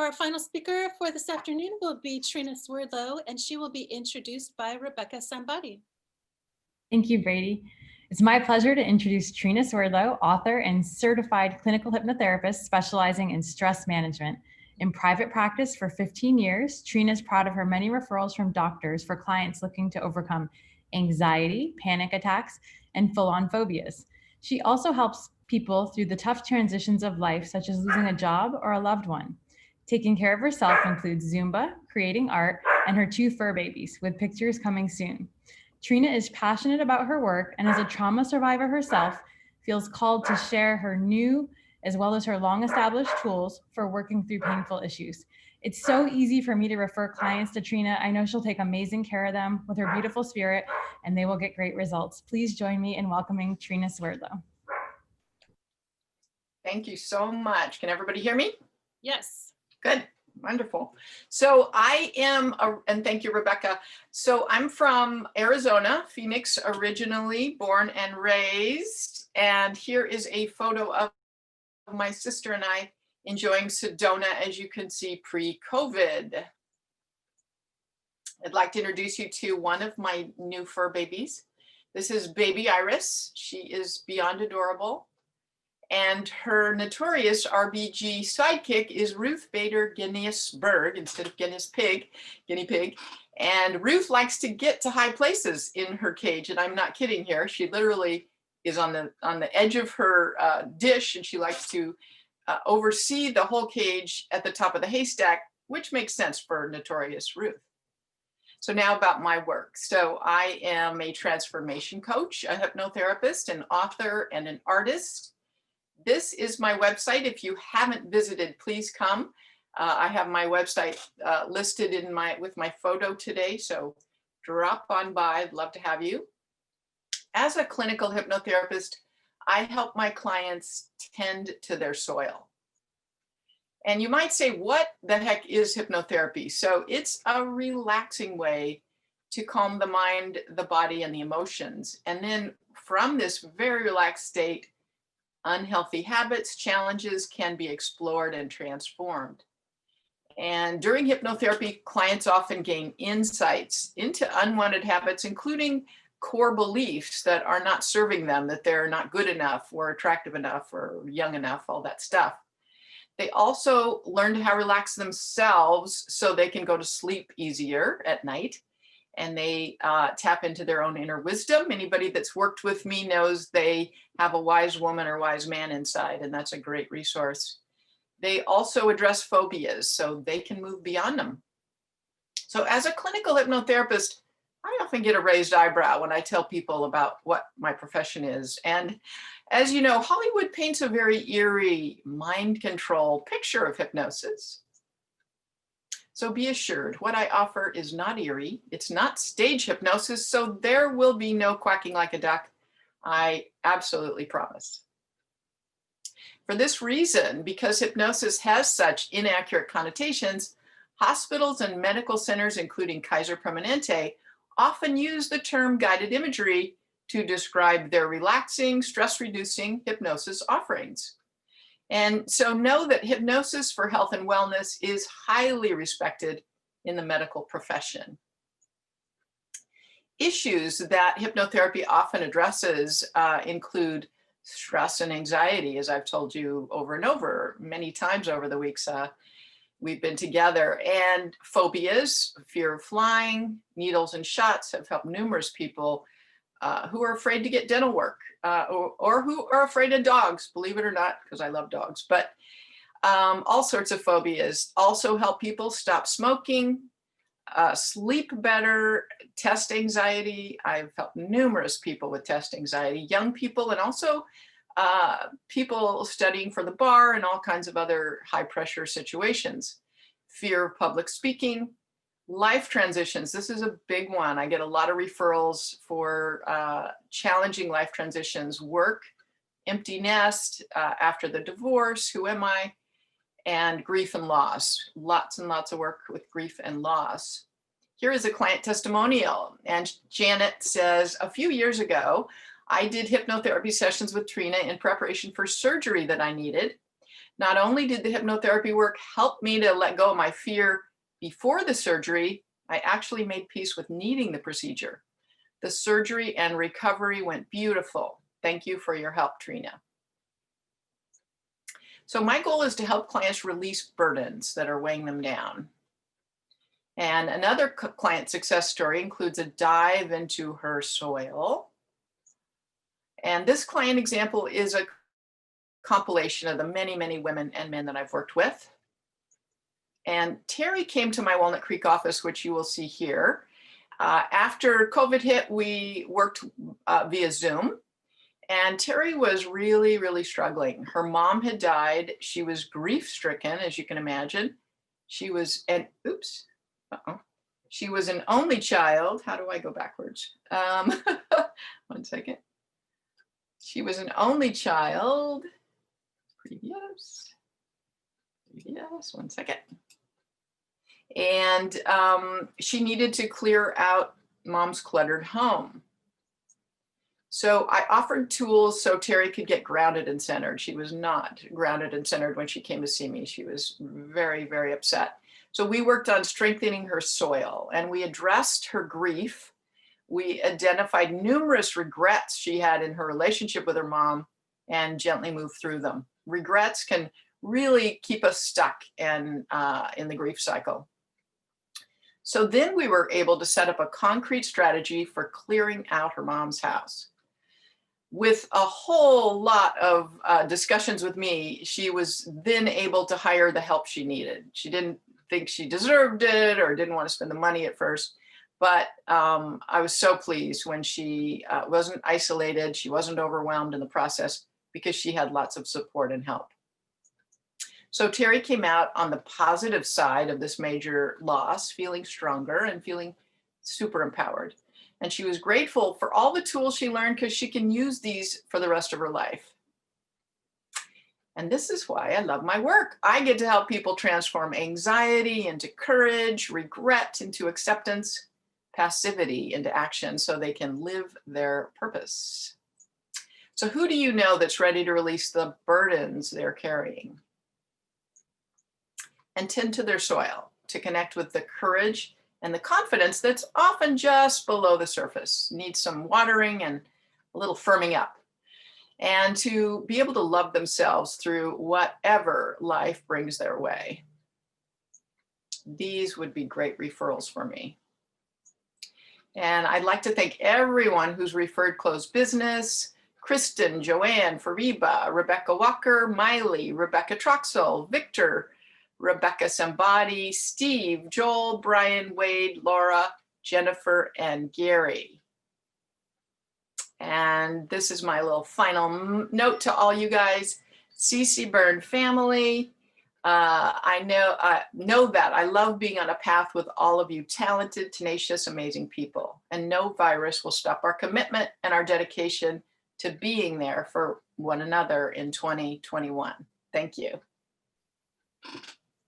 Our final speaker for this afternoon will be Trina Swerdlow, and she will be introduced by Rebecca Sambati. Thank you, Brady. It's my pleasure to introduce Trina Swerdlow, author and certified clinical hypnotherapist specializing in stress management. In private practice for 15 years, Trina is proud of her many referrals from doctors for clients looking to overcome anxiety, panic attacks, and full-on phobias. She also helps people through the tough transitions of life, such as losing a job or a loved one. Taking care of herself includes Zumba, creating art, and her 2 fur babies, with pictures coming soon. Trina is passionate about her work and as a trauma survivor herself, feels called to share her new as well as her long-established tools for working through painful issues. It's so easy for me to refer clients to Trina. I know she'll take amazing care of them with her beautiful spirit, and they will get great results. Please join me in welcoming Trina Swerdlow. Thank you so much. Can everybody hear me? Yes. Good. Wonderful. So I am, and thank you, Rebecca. So I'm from Arizona, Phoenix, originally born and raised. And here is a photo of my sister and I enjoying Sedona, as you can see, pre-COVID. I'd like to introduce you to one of my new fur babies. This is baby Iris. She is beyond adorable. And her notorious RBG sidekick is Ruth Bader Guinness-Berg instead of guinea pig. And Ruth likes to get to high places in her cage, and I'm not kidding here. She literally is on the edge of her dish, and she likes to oversee the whole cage at the top of the haystack, which makes sense for notorious Ruth. So now about my work. So I am a transformation coach, a hypnotherapist, an author, and an artist. This is my website. If you haven't visited, please come. I have my website listed in with my photo today, so drop on by. I'd love to have you. As a clinical hypnotherapist, I help my clients tend to their soil. And you might say, what the heck is hypnotherapy? So it's a relaxing way to calm the mind, the body, and the emotions. And then from this very relaxed state, unhealthy habits, challenges can be explored and transformed. And during hypnotherapy, clients often gain insights into unwanted habits, including core beliefs that are not serving them, that they're not good enough or attractive enough or young enough, all that stuff. They also learn how to relax themselves so they can go to sleep easier at night. And they tap into their own inner wisdom. Anybody that's worked with me knows they have a wise woman or wise man inside, and that's a great resource. They also address phobias so they can move beyond them. So as a clinical hypnotherapist, I often get a raised eyebrow when I tell people about what my profession is. And as you know, Hollywood paints a very eerie mind control picture of hypnosis. So be assured, what I offer is not eerie. It's not stage hypnosis, so there will be no quacking like a duck. I absolutely promise. For this reason, because hypnosis has such inaccurate connotations, hospitals and medical centers, including Kaiser Permanente, often use the term guided imagery to describe their relaxing, stress-reducing hypnosis offerings. And so know that hypnosis for health and wellness is highly respected in the medical profession. Issues that hypnotherapy often addresses include stress and anxiety, as I've told you over and over, many times over the weeks we've been together, and phobias, fear of flying, needles and shots have helped numerous people who are afraid to get dental work or who are afraid of dogs, believe it or not, because I love dogs, but all sorts of phobias. Also help people stop smoking, sleep better, test anxiety. I've helped numerous people with test anxiety, young people, and also people studying for the bar and all kinds of other high pressure situations. Fear of public speaking, life transitions. This is a big one. I get a lot of referrals for challenging life transitions, work, empty nest, after the divorce, who am I, and grief and loss. Lots and lots of work with grief and loss. Here is a client testimonial, and Janet says, a few years ago, I did hypnotherapy sessions with Trina in preparation for surgery that I needed. Not only did the hypnotherapy work help me to let go of my fear before the surgery, I actually made peace with needing the procedure. The surgery and recovery went beautiful. Thank you for your help, Trina. So my goal is to help clients release burdens that are weighing them down. And another client success story includes a dive into her soil. And this client example is a compilation of the many, many women and men that I've worked with. And Terry came to my Walnut Creek office, which you will see here. After COVID hit, we worked via Zoom. And Terry was really, really struggling. Her mom had died. She was grief-stricken, as you can imagine. She was she was an only child. How do I go backwards? 1 second. She was an only child. Previous, 1 second. And she needed to clear out mom's cluttered home. So I offered tools so Terry could get grounded and centered. She was not grounded and centered when she came to see me. She was very, very upset. So we worked on strengthening her soil and we addressed her grief. We identified numerous regrets she had in her relationship with her mom and gently moved through them. Regrets can really keep us stuck in the grief cycle. So then we were able to set up a concrete strategy for clearing out her mom's house. With a whole lot of discussions with me, she was then able to hire the help she needed. She didn't think she deserved it or didn't want to spend the money at first, but I was so pleased when she wasn't isolated, she wasn't overwhelmed in the process because she had lots of support and help. So Terry came out on the positive side of this major loss, feeling stronger and feeling super empowered. And she was grateful for all the tools she learned because she can use these for the rest of her life. And this is why I love my work. I get to help people transform anxiety into courage, regret into acceptance, passivity into action so they can live their purpose. So who do you know that's ready to release the burdens they're carrying? And tend to their soil to connect with the courage and the confidence that's often just below the surface, needs some watering and a little firming up, and to be able to love themselves through whatever life brings their way. These would be great referrals for me. And I'd like to thank everyone who's referred closed business: Kristen, Joanne, Fariba, Rebecca Walker, Miley, Rebecca Troxel, Victor, Rebecca Sambadi, Steve, Joel, Brian, Wade, Laura, Jennifer, and Gary. And this is my little final note to all you guys. CCBuRN family, I know that I love being on a path with all of you talented, tenacious, amazing people. And no virus will stop our commitment and our dedication to being there for one another in 2021. Thank you.